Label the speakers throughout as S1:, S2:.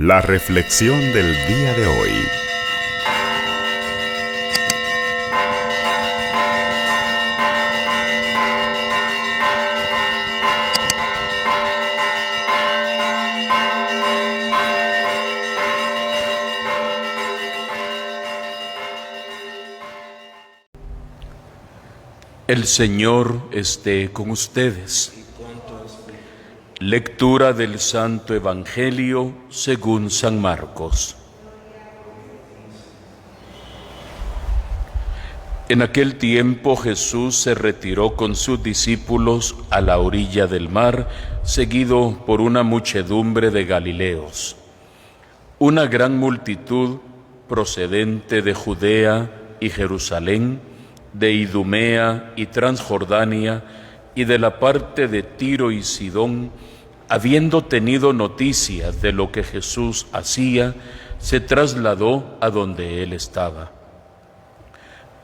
S1: La reflexión del día de hoy.
S2: El Señor esté con ustedes. Lectura del Santo Evangelio según San Marcos. En aquel tiempo Jesús se retiró con sus discípulos a la orilla del mar, seguido por una muchedumbre de galileos. Una gran multitud procedente de Judea y Jerusalén, de Idumea y Transjordania, y de la parte de Tiro y Sidón, habiendo tenido noticias de lo que Jesús hacía, se trasladó a donde él estaba.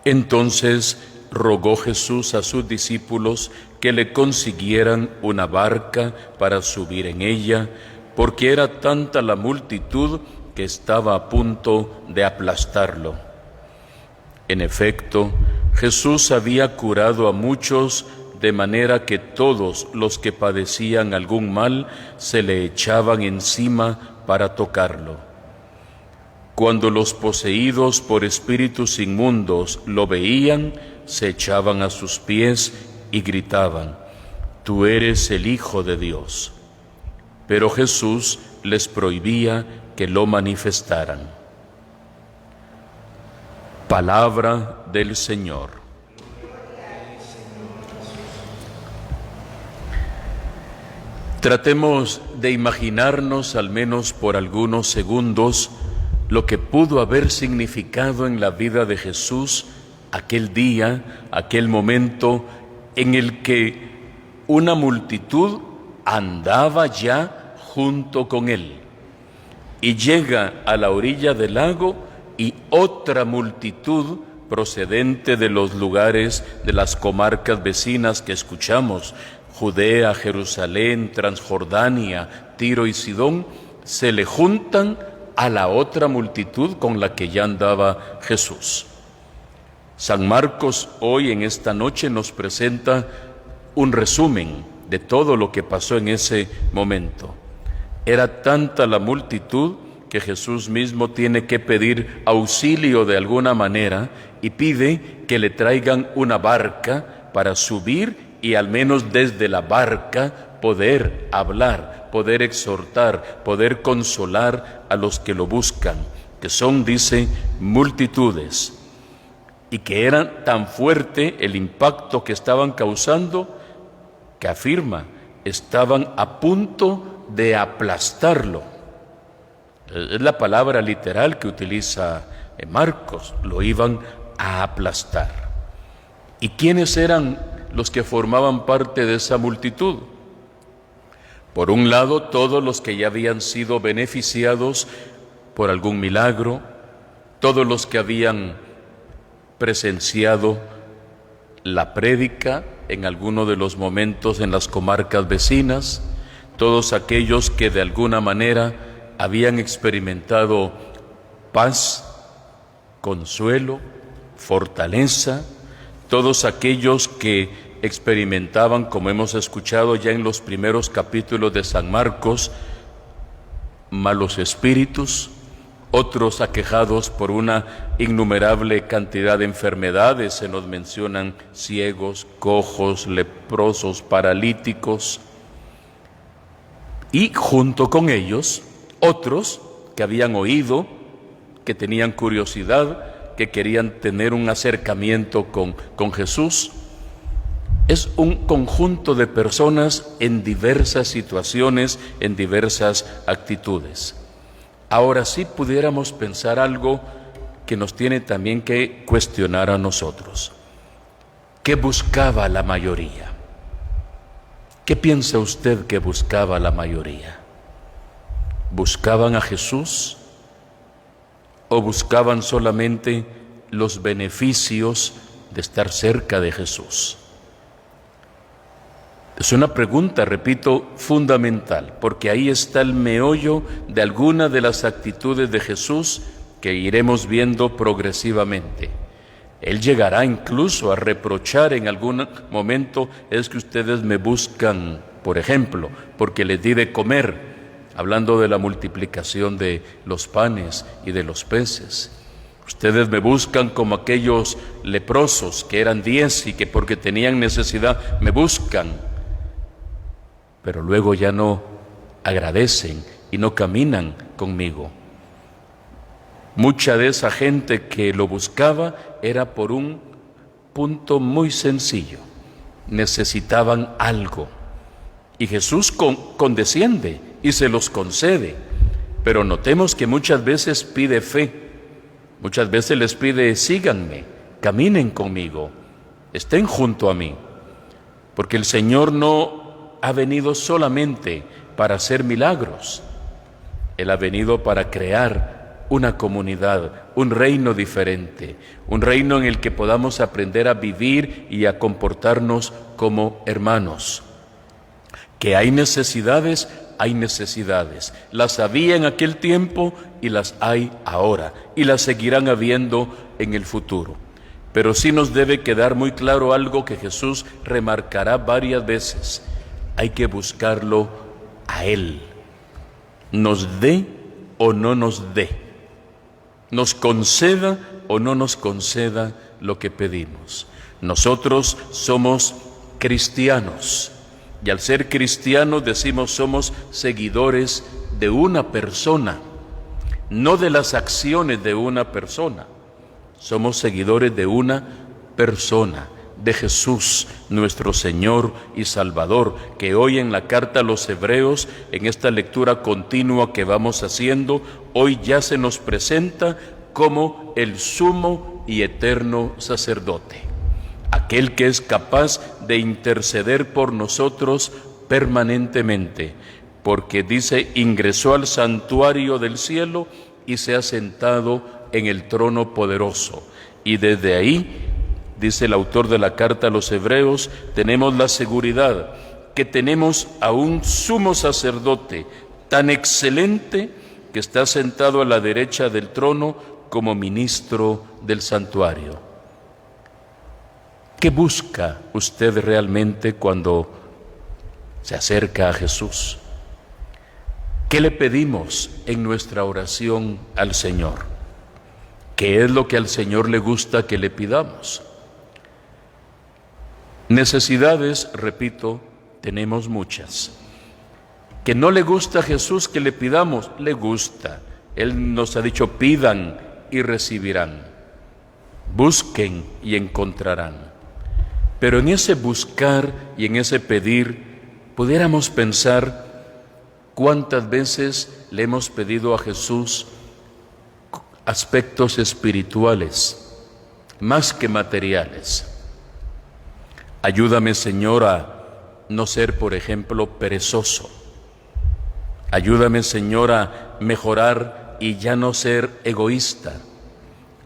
S2: Entonces rogó Jesús a sus discípulos que le consiguieran una barca para subir en ella, porque era tanta la multitud que estaba a punto de aplastarlo. En efecto, Jesús había curado a muchos, de manera que todos los que padecían algún mal se le echaban encima para tocarlo. Cuando los poseídos por espíritus inmundos lo veían, se echaban a sus pies y gritaban: «Tú eres el Hijo de Dios». Pero Jesús les prohibía que lo manifestaran. Palabra del Señor. Tratemos de imaginarnos, al menos por algunos segundos, lo que pudo haber significado en la vida de Jesús aquel día, aquel momento en el que una multitud andaba ya junto con él. Y llega a la orilla del lago y otra multitud procedente de los lugares de las comarcas vecinas que escuchamos, Judea, Jerusalén, Transjordania, Tiro y Sidón, se le juntan a la otra multitud con la que ya andaba Jesús. San Marcos hoy en esta noche nos presenta un resumen de todo lo que pasó en ese momento. Era tanta la multitud que Jesús mismo tiene que pedir auxilio de alguna manera y pide que le traigan una barca para subir y al menos desde la barca poder hablar, poder exhortar, poder consolar a los que lo buscan, que son, dice, multitudes, y que era tan fuerte el impacto que estaban causando que afirma, estaban a punto de aplastarlo. Es la palabra literal que utiliza Marcos, lo iban a aplastar. ¿Y quiénes eran los que formaban parte de esa multitud? Por un lado, todos los que ya habían sido beneficiados por algún milagro, todos los que habían presenciado la prédica en alguno de los momentos en las comarcas vecinas, todos aquellos que de alguna manera habían experimentado paz, consuelo, fortaleza, todos aquellos que experimentaban, como hemos escuchado ya en los primeros capítulos de San Marcos, malos espíritus, otros aquejados por una innumerable cantidad de enfermedades. Se nos mencionan ciegos, cojos, leprosos, paralíticos, y junto con ellos otros que habían oído, que tenían curiosidad, que querían tener un acercamiento con Jesús. Es un conjunto de personas en diversas situaciones, en diversas actitudes. Ahora sí pudiéramos pensar algo que nos tiene también que cuestionar a nosotros. ¿Qué buscaba la mayoría? ¿Qué piensa usted que buscaba la mayoría? ¿Buscaban a Jesús o buscaban solamente los beneficios de estar cerca de Jesús? Es una pregunta, repito, fundamental, porque ahí está el meollo de alguna de las actitudes de Jesús que iremos viendo progresivamente. Él llegará incluso a reprochar en algún momento: es que ustedes me buscan, por ejemplo, porque les di de comer, hablando de la multiplicación de los panes y de los peces. Ustedes me buscan como aquellos leprosos, que eran 10 y que porque tenían necesidad me buscan, pero luego ya no agradecen y no caminan conmigo. Mucha de esa gente que lo buscaba era por un punto muy sencillo: necesitaban algo. Y Jesús condesciende y se los concede, pero notemos que muchas veces pide fe. Muchas veces les pide: síganme, caminen conmigo, estén junto a mí, porque el Señor no ha venido solamente para hacer milagros. Él ha venido para crear una comunidad, un reino diferente, un reino en el que podamos aprender a vivir y a comportarnos como hermanos. Que hay necesidades, las había en aquel tiempo y las hay ahora, y las seguirán habiendo en el futuro. Pero sí nos debe quedar muy claro algo que Jesús remarcará varias veces: hay que buscarlo a Él, nos dé o no nos dé, nos conceda o no nos conceda lo que pedimos. Nosotros somos cristianos, y al ser cristianos decimos somos seguidores de una persona, no de las acciones de una persona. Somos seguidores de una persona, de Jesús, nuestro Señor y Salvador, que hoy en la carta a los Hebreos, en esta lectura continua que vamos haciendo, hoy ya se nos presenta como el sumo y eterno sacerdote, aquel que es capaz de interceder por nosotros permanentemente, porque dice: ingresó al santuario del cielo y se ha sentado en el trono poderoso. Y desde ahí, dice el autor de la carta a los Hebreos, tenemos la seguridad que tenemos a un sumo sacerdote tan excelente que está sentado a la derecha del trono como ministro del santuario. ¿Qué busca usted realmente cuando se acerca a Jesús? ¿Qué le pedimos en nuestra oración al Señor? ¿Qué es lo que al Señor le gusta que le pidamos? Necesidades, repito, tenemos muchas. ¿Que no le gusta a Jesús que le pidamos? Le gusta. Él nos ha dicho: pidan y recibirán, busquen y encontrarán. Pero en ese buscar y en ese pedir, pudiéramos pensar cuántas veces le hemos pedido a Jesús aspectos espirituales, más que materiales. Ayúdame, Señor, a no ser, por ejemplo, perezoso. Ayúdame, Señor, a mejorar y ya no ser egoísta.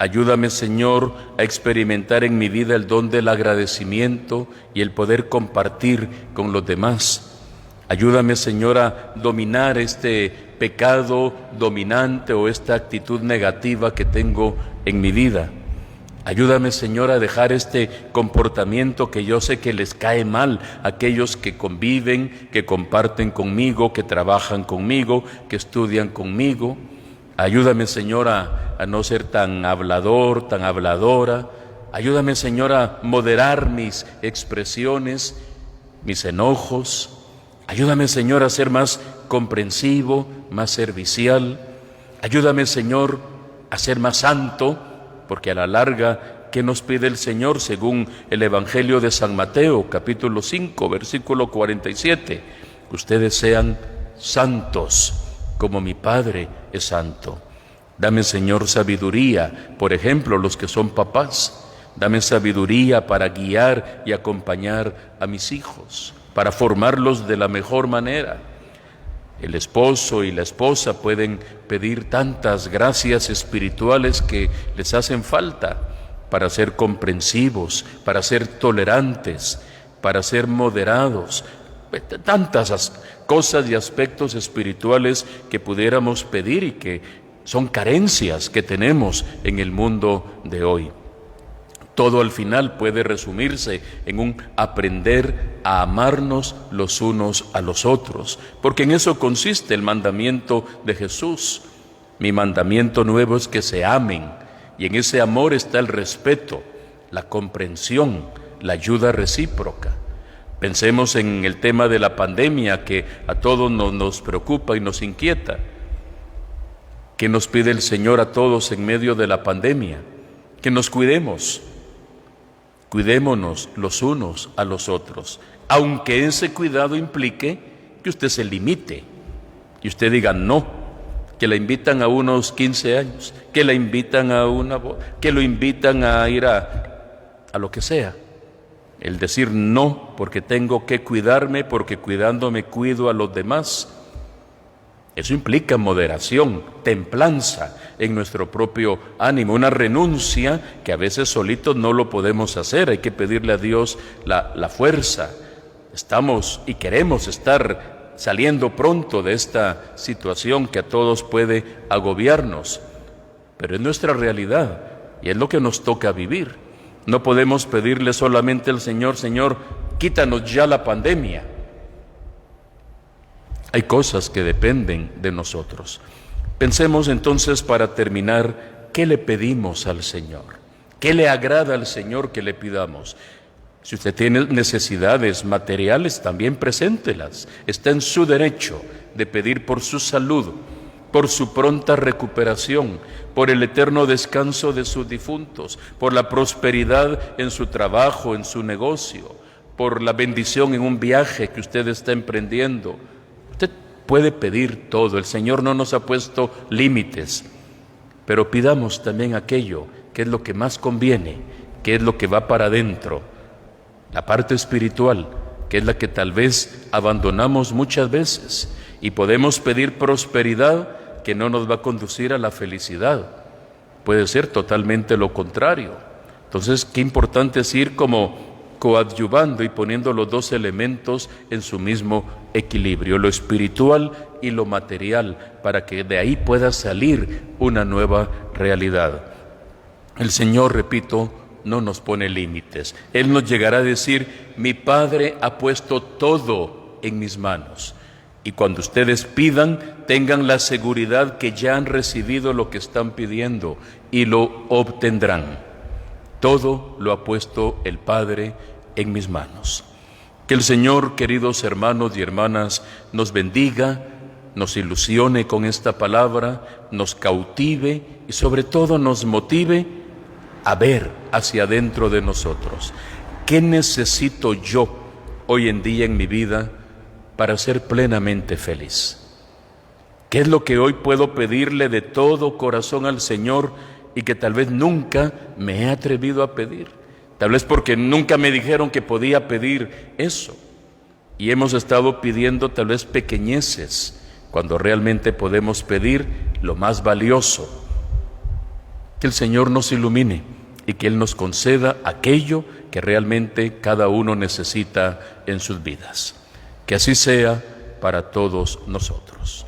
S2: Ayúdame, Señor, a experimentar en mi vida el don del agradecimiento y el poder compartir con los demás. Ayúdame, Señor, a dominar este pecado dominante o esta actitud negativa que tengo en mi vida. Ayúdame, Señor, a dejar este comportamiento que yo sé que les cae mal a aquellos que conviven, que comparten conmigo, que trabajan conmigo, que estudian conmigo. Ayúdame, Señor, a no ser tan hablador, tan habladora. Ayúdame, Señor, a moderar mis expresiones, mis enojos. Ayúdame, Señor, a ser más comprensivo, más servicial. Ayúdame, Señor, a ser más santo, porque a la larga, ¿qué nos pide el Señor según el Evangelio de San Mateo, capítulo 5, versículo 47? Ustedes sean santos, como mi Padre es santo. Dame, Señor, sabiduría, por ejemplo, los que son papás. Dame sabiduría para guiar y acompañar a mis hijos, para formarlos de la mejor manera. El esposo y la esposa pueden pedir tantas gracias espirituales que les hacen falta para ser comprensivos, para ser tolerantes, para ser moderados, tantas cosas y aspectos espirituales que pudiéramos pedir y que son carencias que tenemos en el mundo de hoy. Todo al final puede resumirse en un aprender a amarnos los unos a los otros, porque en eso consiste el mandamiento de Jesús. Mi mandamiento nuevo es que se amen, y en ese amor está el respeto, la comprensión, la ayuda recíproca. Pensemos en el tema de la pandemia que a todos nos preocupa y nos inquieta. ¿Qué nos pide el Señor a todos en medio de la pandemia? Que nos cuidemos. Cuidémonos los unos a los otros, aunque ese cuidado implique que usted se limite y usted diga no, que la invitan a unos 15 años, que la invitan a una boda, que lo invitan a ir a lo que sea. El decir no porque tengo que cuidarme, porque cuidándome cuido a los demás. Eso implica moderación, templanza en nuestro propio ánimo, una renuncia que a veces solitos no lo podemos hacer. Hay que pedirle a Dios la fuerza. Estamos y queremos estar saliendo pronto de esta situación que a todos puede agobiarnos, pero es nuestra realidad y es lo que nos toca vivir. No podemos pedirle solamente al Señor, Señor, quítanos ya la pandemia. Hay cosas que dependen de nosotros. Pensemos entonces, para terminar, ¿qué le pedimos al Señor? ¿Qué le agrada al Señor que le pidamos? Si usted tiene necesidades materiales, también preséntelas. Está en su derecho de pedir por su salud, por su pronta recuperación, por el eterno descanso de sus difuntos, por la prosperidad en su trabajo, en su negocio, por la bendición en un viaje que usted está emprendiendo. Usted puede pedir todo, el Señor no nos ha puesto límites, pero pidamos también aquello que es lo que más conviene, que es lo que va para adentro, la parte espiritual, que es la que tal vez abandonamos muchas veces, y podemos pedir prosperidad que no nos va a conducir a la felicidad, puede ser totalmente lo contrario. Entonces, qué importante es ir como coadyuvando y poniendo los dos elementos en su mismo equilibrio, lo espiritual y lo material, para que de ahí pueda salir una nueva realidad. El Señor, repito, no nos pone límites. Él nos llegará a decir, mi Padre ha puesto todo en mis manos. Y cuando ustedes pidan, tengan la seguridad que ya han recibido lo que están pidiendo y lo obtendrán. Todo lo ha puesto el Padre en mis manos. Que el Señor, queridos hermanos y hermanas, nos bendiga, nos ilusione con esta palabra, nos cautive y sobre todo nos motive a ver hacia adentro de nosotros. ¿Qué necesito yo hoy en día en mi vida para ser plenamente feliz? ¿Qué es lo que hoy puedo pedirle de todo corazón al Señor y que tal vez nunca me he atrevido a pedir? Tal vez porque nunca me dijeron que podía pedir eso. Y hemos estado pidiendo tal vez pequeñeces, cuando realmente podemos pedir lo más valioso. Que el Señor nos ilumine y que Él nos conceda aquello que realmente cada uno necesita en sus vidas. Que así sea para todos nosotros.